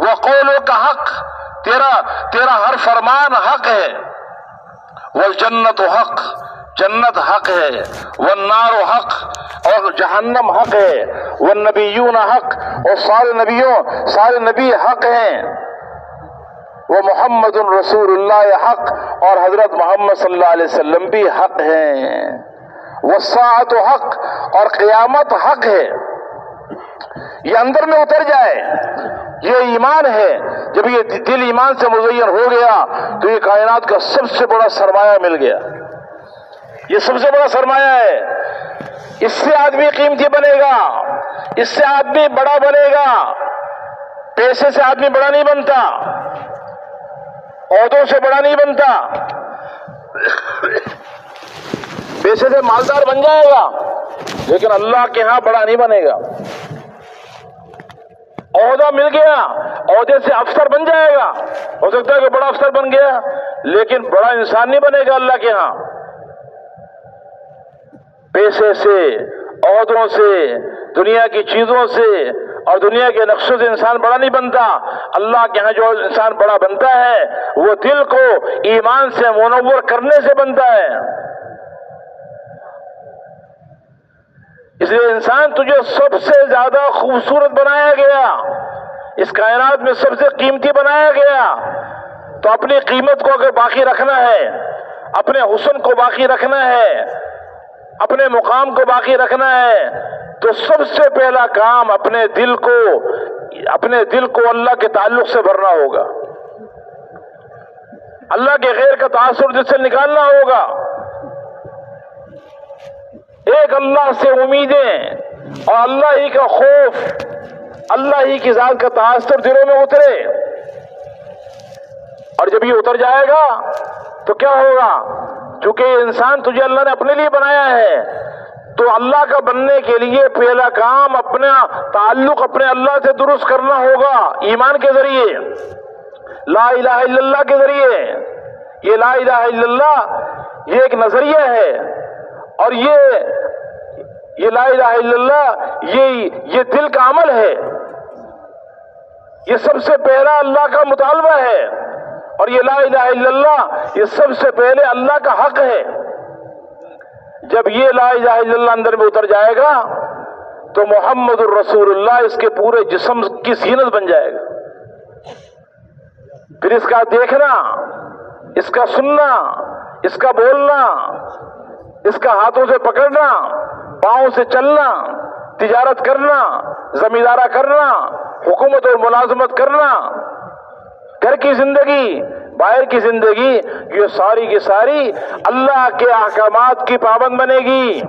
وقولک حق، تیرا ہر فرمان حق ہے، والجنت حق، جنت حق ہے، والنار حق، اور جہنم حق ہے، والنبیون حق، اور سارے نبی حق ہیں، ومحمد رسول اللہ حق، اور حضرت محمد صلی اللہ علیہ وسلم بھی حق ہیں، والساعۃ حق، اور قیامت حق ہے۔ یہ اندر میں اتر جائے، یہ ایمان ہے۔ جب یہ دل ایمان سے مزین ہو گیا تو یہ کائنات کا سب سے بڑا سرمایہ مل گیا، یہ سب سے بڑا سرمایہ ہے۔ اس سے آدمی قیمتی بنے گا، اس سے آدمی بڑا بنے گا۔ پیسے سے آدمی بڑا نہیں بنتا، عہدوں سے بڑا نہیں بنتا، پیسے سے مالدار بن جائے گا لیکن اللہ کے ہاں بڑا نہیں بنے گا۔ عہدہ مل گیا، عہدے سے افسر بن جائے گا، ہو سکتا ہے کہ بڑا افسر بن گیا لیکن بڑا انسان نہیں بنے گا اللہ کے ہاں۔ پیسے سے، عہدوں سے، دنیا کی چیزوں سے اور دنیا کے نقشوں سے انسان بڑا نہیں بنتا۔ اللہ کے ہاں جو انسان بڑا بنتا ہے وہ دل کو ایمان سے منور کرنے سے بنتا ہے۔ اس لیے انسان تجھے سب سے زیادہ خوبصورت بنایا گیا، اس کائنات میں سب سے قیمتی بنایا گیا، تو اپنی قیمت کو اگر باقی رکھنا ہے، اپنے حسن کو باقی رکھنا ہے، اپنے مقام کو باقی رکھنا ہے، تو سب سے پہلا کام اپنے دل کو اللہ کے تعلق سے بھرنا ہوگا، اللہ کے غیر کا تعصب جس سے نکالنا ہوگا۔ ایک اللہ سے امیدیں اور اللہ ہی کا خوف، اللہ ہی کی ذات کا تعصب دلوں میں اترے، اور جب یہ اتر جائے گا تو کیا ہوگا؟ چونکہ انسان تجھے اللہ نے اپنے لیے بنایا ہے، تو اللہ کا بننے کے لیے پہلا کام اپنا تعلق اپنے اللہ سے درست کرنا ہوگا، ایمان کے ذریعے، لا الہ الا اللہ کے ذریعے۔ یہ لا الہ الا اللہ یہ ایک نظریہ ہے، اور یہ لا الہ الا اللہ یہ دل کا عمل ہے، یہ سب سے پہلا اللہ کا مطالبہ ہے، اور یہ لا الہ الا اللہ یہ سب سے پہلے اللہ کا حق ہے۔ جب یہ لا الہ الا اللہ اندر میں اتر جائے گا تو محمد الرسول اللہ اس کے پورے جسم کی زینت بن جائے گا۔ پھر اس کا دیکھنا، اس کا سننا، اس کا بولنا، اس کا ہاتھوں سے پکڑنا، پاؤں سے چلنا، تجارت کرنا، زمیندارہ کرنا، حکومت اور ملازمت کرنا، گھر کی زندگی، باہر کی زندگی، یہ ساری کی ساری اللہ کے احکامات کی پابند بنے گی۔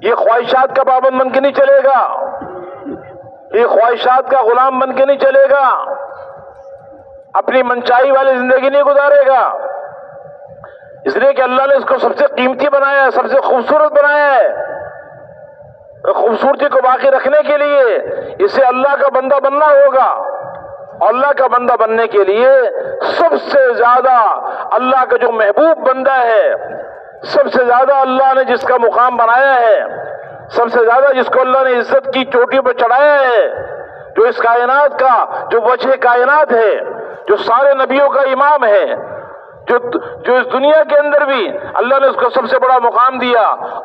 یہ خواہشات کا پابند بن کے نہیں چلے گا، یہ خواہشات کا غلام بن کے نہیں چلے گا، اپنی منچائی والی زندگی نہیں گزارے گا، اس لیے کہ اللہ نے اس کو سب سے قیمتی بنایا ہے، سب سے خوبصورت بنایا ہے۔ خوبصورتی کو باقی رکھنے کے لیے اسے اللہ کا بندہ بننا ہوگا، اور اللہ کا بندہ بننے کے لیے سب سے زیادہ اللہ کا جو محبوب بندہ ہے، سب سے زیادہ اللہ نے جس کا مقام بنایا ہے، سب سے زیادہ جس کو اللہ نے عزت کی چوٹی پر چڑھایا ہے، جو اس کائنات کا جو وجہ کائنات ہے، جو سارے نبیوں کا امام ہے، جو اس دنیا کے اندر بھی اللہ نے اس کو سب سے بڑا مقام دیا،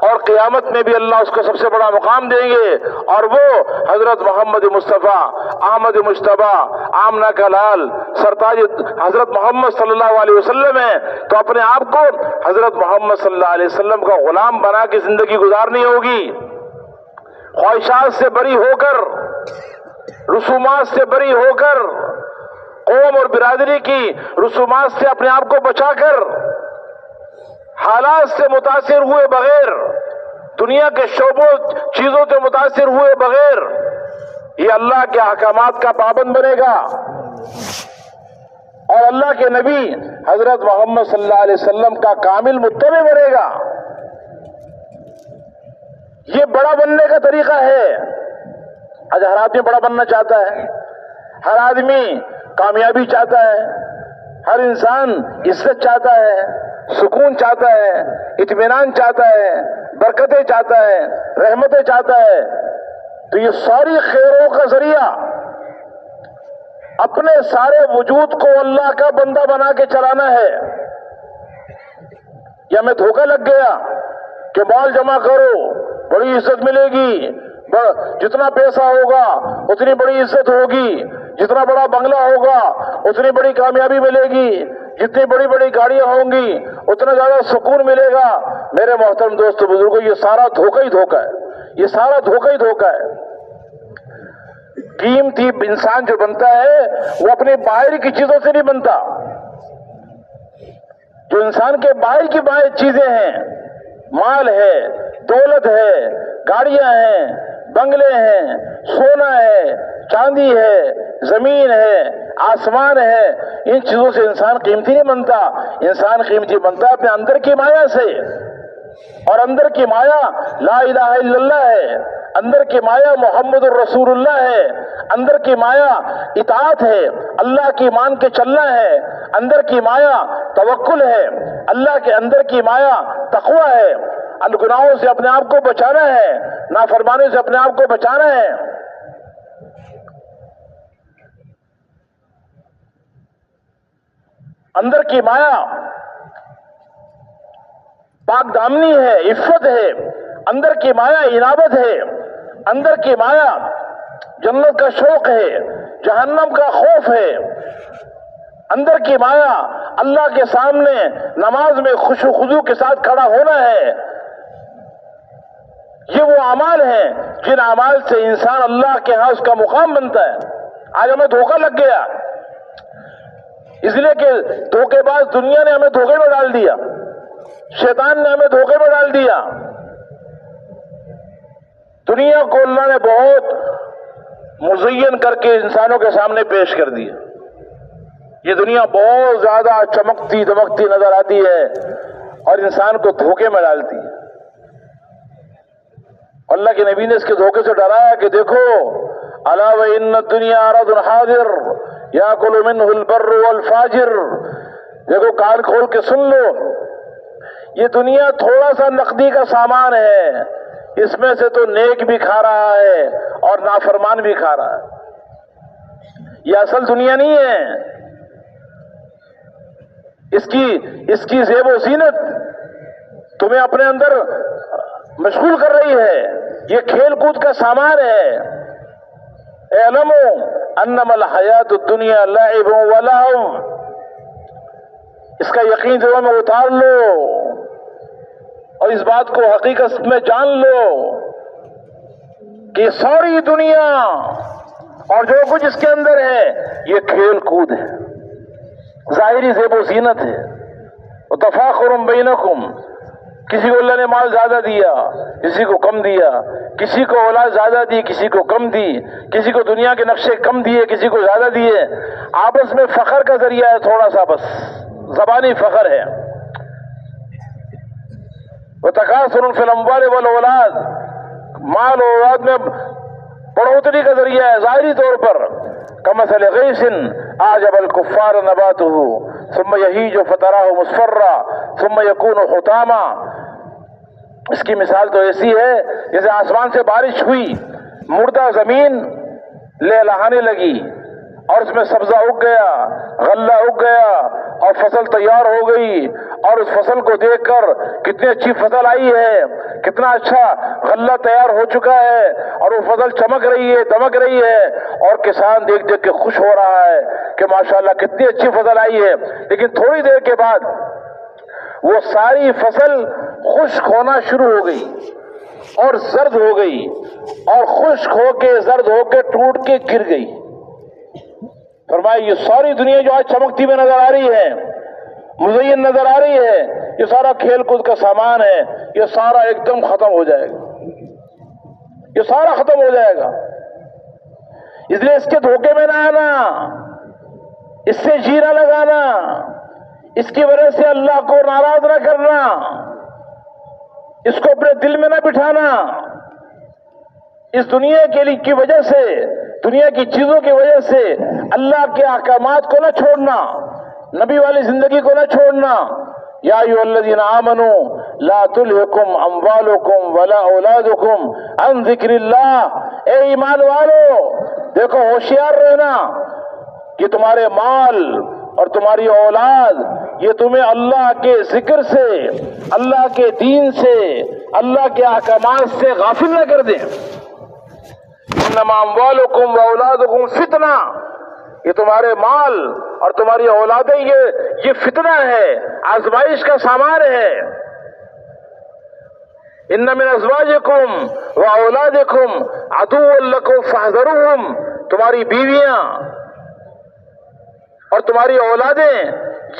اور قیامت میں بھی اللہ اس کو سب سے بڑا مقام دیں گے، اور وہ حضرت محمد مصطفیٰ احمد مجتبیٰ آمنہ کا لال سرتاج حضرت محمد صلی اللہ علیہ وسلم ہے۔ تو اپنے آپ کو حضرت محمد صلی اللہ علیہ وسلم کا غلام بنا کے زندگی گزارنی ہوگی، خواہشات سے بری ہو کر، رسومات سے بری ہو کر، قوم اور برادری کی رسومات سے اپنے آپ کو بچا کر، حالات سے متاثر ہوئے بغیر، دنیا کے شعبوں چیزوں سے متاثر ہوئے بغیر یہ اللہ کے احکامات کا پابند بنے گا، اور اللہ کے نبی حضرت محمد صلی اللہ علیہ وسلم کا کامل متبع بنے گا۔ یہ بڑا بننے کا طریقہ ہے۔ آج ہر آدمی بڑا بننا چاہتا ہے، ہر آدمی کامیابی چاہتا ہے، ہر انسان عزت چاہتا ہے، سکون چاہتا ہے، اطمینان چاہتا ہے، برکتیں چاہتا ہے، رحمتیں چاہتا ہے۔ تو یہ ساری خیروں کا ذریعہ اپنے سارے وجود کو اللہ کا بندہ بنا کے چلانا ہے. یا ہمیں دھوکہ لگ گیا کہ مال جمع کرو بڑی عزت ملے گی، جتنا پیسہ ہوگا اتنی بڑی عزت ہوگی، جتنا بڑا بنگلہ ہوگا اتنی بڑی کامیابی ملے گی، جتنی بڑی بڑی گاڑیاں ہوں گی اتنا زیادہ سکون ملے گا. میرے محترم دوستو بزرگوں، یہ سارا دھوکہ ہی دھوکہ ہے، یہ سارا دھوکہ ہی دھوکہ ہے. قیمتی انسان جو بنتا ہے وہ اپنی باہر کی چیزوں سے نہیں بنتا. جو انسان کے باہر کی باہر چیزیں ہیں، مال ہے، دولت ہے، گاڑیاں ہیں، بنگلے ہیں، سونا ہے، چاندی ہے، زمین ہے، آسمان ہے، ان چیزوں سے انسان قیمتی نہیں بنتا. انسان قیمتی بنتا ہے اپنے اندر کی مایا سے، اور اندر کی مایا لا الہ الا اللہ ہے، اندر کی مایا محمد الرسول اللہ ہے، اندر کی مایا اطاعت ہے، اللہ کی مان کے چلنا ہے، اندر کی مایا توکل ہے، اللہ کے اندر کی مایا تقوی ہے، گناہوں سے اپنے آپ کو بچانا ہے، نافرمانی سے اپنے آپ کو بچانا ہے. اندر کی مایا پاک دامنی ہے، عفت ہے، اندر کی مایا انابت ہے، اندر کی مایا جنت کا شوق ہے، جہنم کا خوف ہے، اندر کی مایا اللہ کے سامنے نماز میں خشوع و خضوع کے ساتھ کھڑا ہونا ہے. یہ وہ اعمال ہیں جن اعمال سے انسان اللہ کے ہاں اس کا مقام بنتا ہے. آج ہمیں دھوکہ لگ گیا، اس لیے کہ دھوکے باز دنیا نے ہمیں دھوکے میں ڈال دیا، شیطان نے ہمیں دھوکے میں ڈال دیا. دنیا کو اللہ نے بہت مزین کر کے انسانوں کے سامنے پیش کر دیا. یہ دنیا بہت زیادہ چمکتی دمکتی نظر آتی ہے اور انسان کو دھوکے میں ڈالتی ہے. اللہ کے نبی نے اس کے دھوکے سے ڈرایا کہ دیکھو الا وان الدنیا عرض حاضر یاکل منہ البر والفاجر. دیکھو کان کھول کے سن لو، یہ دنیا تھوڑا سا نقدی کا سامان ہے، اس میں سے تو نیک بھی کھا رہا ہے اور نافرمان بھی کھا رہا ہے. یہ اصل دنیا نہیں ہے. اس کی زیب و زینت تمہیں اپنے اندر مشغول کر رہی ہے، یہ کھیل کود کا سامان ہے. اعلموا انما الحیات الدنیا لعب و لہو. اس کا یقین دلوں میں اتار لو اور اس بات کو حقیقت میں جان لو کہ ساری دنیا اور جو کچھ اس کے اندر ہے یہ کھیل کود ہے، ظاہری زیب و زینت ہے. وتفاخر بینکم، کسی کو اللہ نے مال زیادہ دیا، کسی کو کم دیا، کسی کو اولاد زیادہ دی، کسی کو کم دی، کسی کو دنیا کے نقشے کم دیے، کسی کو زیادہ دیے. آپس میں فخر کا ذریعہ ہے، تھوڑا سا بس زبانی فخر ہے. وتکاثر فی الاموال والاولاد، مال و اولاد میں بڑھوتری کا ذریعہ ہے ظاہری طور پر. کمثل غیث اعجب الکفار نباته ثم یہیج فتراه مصفرا ثم یکون حطاما. اس کی مثال تو ایسی ہے جیسے آسمان سے بارش ہوئی، مردہ زمین لہلہانے لگی اور اس میں سبزہ اگ گیا، غلہ اگ گیا اور فصل تیار ہو گئی، اور اس فصل کو دیکھ کر کتنی اچھی فصل آئی ہے، کتنا اچھا غلہ تیار ہو چکا ہے اور وہ فصل چمک رہی ہے، دمک رہی ہے، اور کسان دیکھ دیکھ کے خوش ہو رہا ہے کہ ماشاءاللہ کتنی اچھی فصل آئی ہے. لیکن تھوڑی دیر کے بعد وہ ساری فصل خشک ہونا شروع ہو گئی اور زرد ہو گئی، اور خشک ہو کے زرد ہو کے ٹوٹ کے گر گئی. فرمایا یہ ساری دنیا جو آج چمکتی ہوئی نظر آ رہی ہے، مزین نظر آ رہی ہے، یہ سارا کھیل کود کا سامان ہے، یہ سارا ایک دم ختم ہو جائے گا، یہ سارا ختم ہو جائے گا. اس لیے اس کے دھوکے میں نہ آنا، اس سے جی نہ لگانا، اس کی وجہ سے اللہ کو ناراض نہ کرنا، اس کو اپنے دل میں نہ بٹھانا. اس دنیا کی وجہ سے، دنیا کی چیزوں کی وجہ سے اللہ کے احکامات کو نہ چھوڑنا، نبی والی زندگی کو نہ چھوڑنا. یا ایھا الذین آمنوا لا تلھکم اموالکم ولا اولادکم عن ذکر اللہ. اے ایمان والو، دیکھو ہوشیار رہنا، کہ تمہارے مال اور تمہاری اولاد یہ تمہیں اللہ کے ذکر سے، اللہ کے دین سے، اللہ کے احکامات سے غافل نہ کر دیں۔ انما اموالکم واولادکم فتنہ، یہ تمہارے مال اور تمہاری اولادیں یہ فتنہ ہے، آزمائش کا سامان ہے۔ ان من ازواجکم واولادکم عدو لکم فاحذروہم، تمہاری بیویاں اور تمہاری اولادیں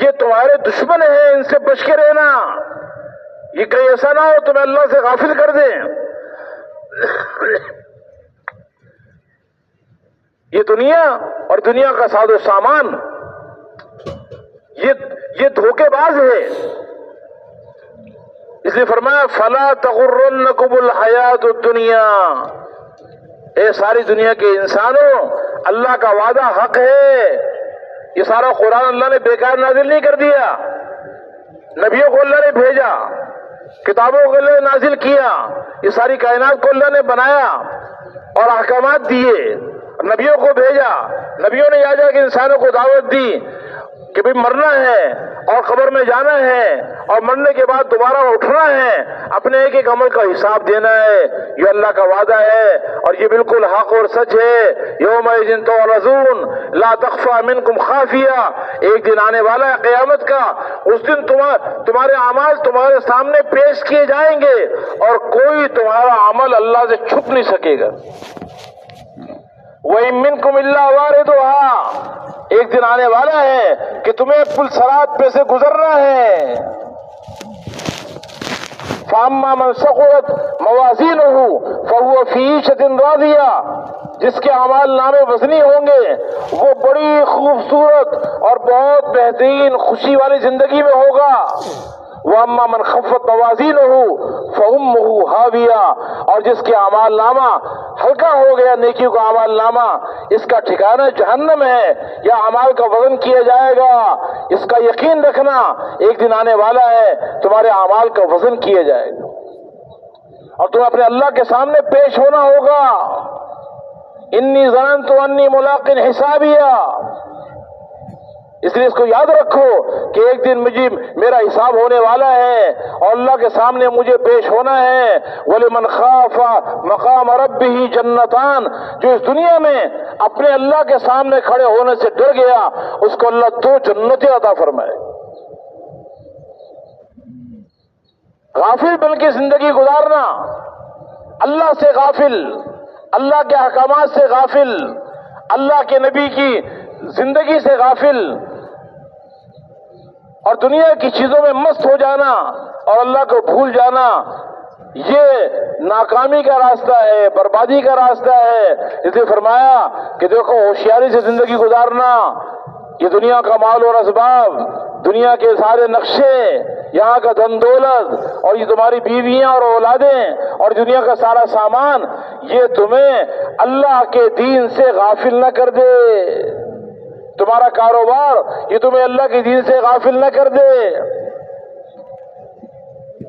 یہ تمہارے دشمن ہیں، ان سے بچ کے رہنا، یہ کہیں ایسا نہ ہو تمہیں اللہ سے غافل کر دیں۔ یہ دنیا اور دنیا کا ساز و سامان یہ دھوکے باز ہے، اس لیے فرمایا فلا تغرنکم الحیات الدنیا، اے ساری دنیا کے انسانوں، اللہ کا وعدہ حق ہے۔ یہ سارا قرآن اللہ نے بیکار نازل نہیں کر دیا، نبیوں کو اللہ نے بھیجا، کتابوں کو اللہ نے نازل کیا، یہ ساری کائنات کو اللہ نے بنایا اور احکامات دیے، نبیوں کو بھیجا، نبیوں نے جا کے انسانوں کو دعوت دی کہ بھئی مرنا ہے اور قبر میں جانا ہے اور مرنے کے بعد دوبارہ اٹھنا ہے، اپنے ایک ایک عمل کا حساب دینا ہے، یہ اللہ کا وعدہ ہے اور یہ بالکل حق اور سچ ہے۔ یومئذ تعرضون لا تخفى منکم خافیہ، ایک دن آنے والا ہے قیامت کا، اس دن تمہارے اعمال تمہارے سامنے پیش کیے جائیں گے اور کوئی تمہارا عمل اللہ سے چھپ نہیں سکے گا۔ وَإِن مِّنكُمْ إِلَّا وَارِدُهَا، ایک دن آنے والا ہے کہ تمہیں پل صراط پہ سے گزرنا ہے۔ فَأَمَّا مَنْ ثَقُلَتْ مَوَازِينُهُ فَهُوَ فِي عِيشَةٍ رَاضِيَةٍ، جس کے اعمال نامے وزنی ہوں گے وہ بڑی خوبصورت اور بہت بہترین خوشی والی زندگی میں ہوگا۔ وَأَمَّا مَنْ خَفَّتْ مَوَازِينُهُ فَأُمُّهُ هَاوِيَةٌ، اور جس کے اعمال نامہ ہلکا ہو گیا، نیکیوں کا اعمال نامہ، اس کا ٹھکانہ جہنم ہے، یا اعمال کا وزن کیا جائے گا۔ اس کا یقین رکھنا ایک دن آنے والا ہے تمہارے اعمال کا وزن کیا جائے گا اور تمہیں اپنے اللہ کے سامنے پیش ہونا ہوگا۔ انی ظننت انی ملاق حسابیہ، اس لیے اس کو یاد رکھو کہ ایک دن میرا حساب ہونے والا ہے اور اللہ کے سامنے مجھے پیش ہونا ہے۔ وَلِمَنْ خَافَ مَقَامَ رَبِّهِ جَنَّتَانِ، جو اس دنیا میں اپنے اللہ کے سامنے کھڑے ہونے سے ڈر گیا اس کو اللہ 2 جنتیں عطا فرمائے۔ غافل بن کے زندگی گزارنا، اللہ سے غافل، اللہ کے احکامات سے غافل، اللہ کے نبی کی زندگی سے غافل اور دنیا کی چیزوں میں مست ہو جانا اور اللہ کو بھول جانا، یہ ناکامی کا راستہ ہے، بربادی کا راستہ ہے۔ اس لیے فرمایا کہ دیکھو ہوشیاری سے زندگی گزارنا، یہ دنیا کا مال اور اسباب، دنیا کے سارے نقشے، یہاں کا دھن دولت اور یہ تمہاری بیویاں اور اولادیں اور دنیا کا سارا سامان، یہ تمہیں اللہ کے دین سے غافل نہ کر دے، تمہارا کاروبار یہ تمہیں اللہ کے دین سے غافل نہ کر دے۔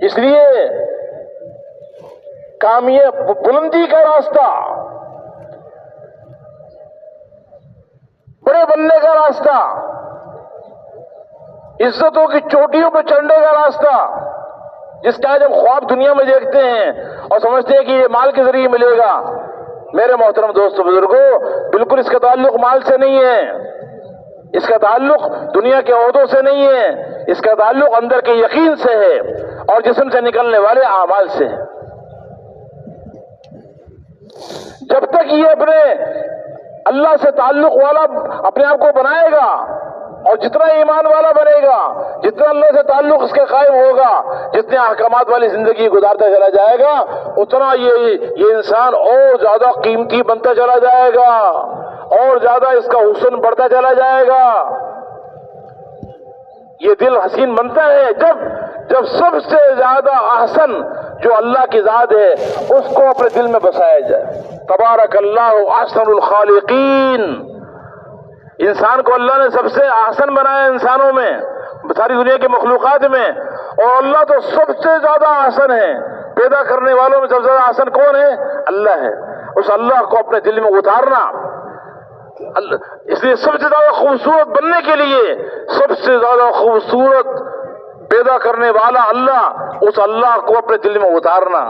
اس لیے کامیاب بلندی کا راستہ، بڑے بننے کا راستہ، عزتوں کی چوٹیوں پہ چڑھنے کا راستہ، جس کا جب خواب دنیا میں دیکھتے ہیں اور سمجھتے ہیں کہ یہ مال کے ذریعے ملے گا، میرے محترم دوستو بزرگوں، بالکل اس کا تعلق مال سے نہیں ہے، اس کا تعلق دنیا کے عہدوں سے نہیں ہے، اس کا تعلق اندر کے یقین سے ہے اور جسم سے نکلنے والے اعمال سے ہے۔ جب تک یہ اپنے اللہ سے تعلق والا اپنے آپ کو بنائے گا اور جتنا ایمان والا بنے گا، جتنا اللہ سے تعلق اس کے قائم ہوگا، جتنے احکامات والی زندگی گزارتا چلا جائے گا، اتنا یہ انسان اور زیادہ قیمتی بنتا چلا جائے گا اور زیادہ اس کا حسن بڑھتا چلا جائے گا۔ یہ دل حسین بنتا ہے جب سب سے زیادہ احسن جو اللہ کی ذات ہے اس کو اپنے دل میں بسایا جائے۔ تبارک اللہ احسن الخالقین، انسان کو اللہ نے سب سے احسن بنایا انسانوں میں، ساری دنیا کی مخلوقات میں، اور اللہ تو سب سے زیادہ احسن ہے، پیدا کرنے والوں میں سب سے زیادہ احسن کون ہے؟ اللہ ہے۔ اس اللہ کو اپنے دل میں اتارنا اس لیے سب سے زیادہ خوبصورت بننے کے لیے سب سے زیادہ خوبصورت پیدا کرنے والا اللہ، اس اللہ کو اپنے دل میں اتارنا.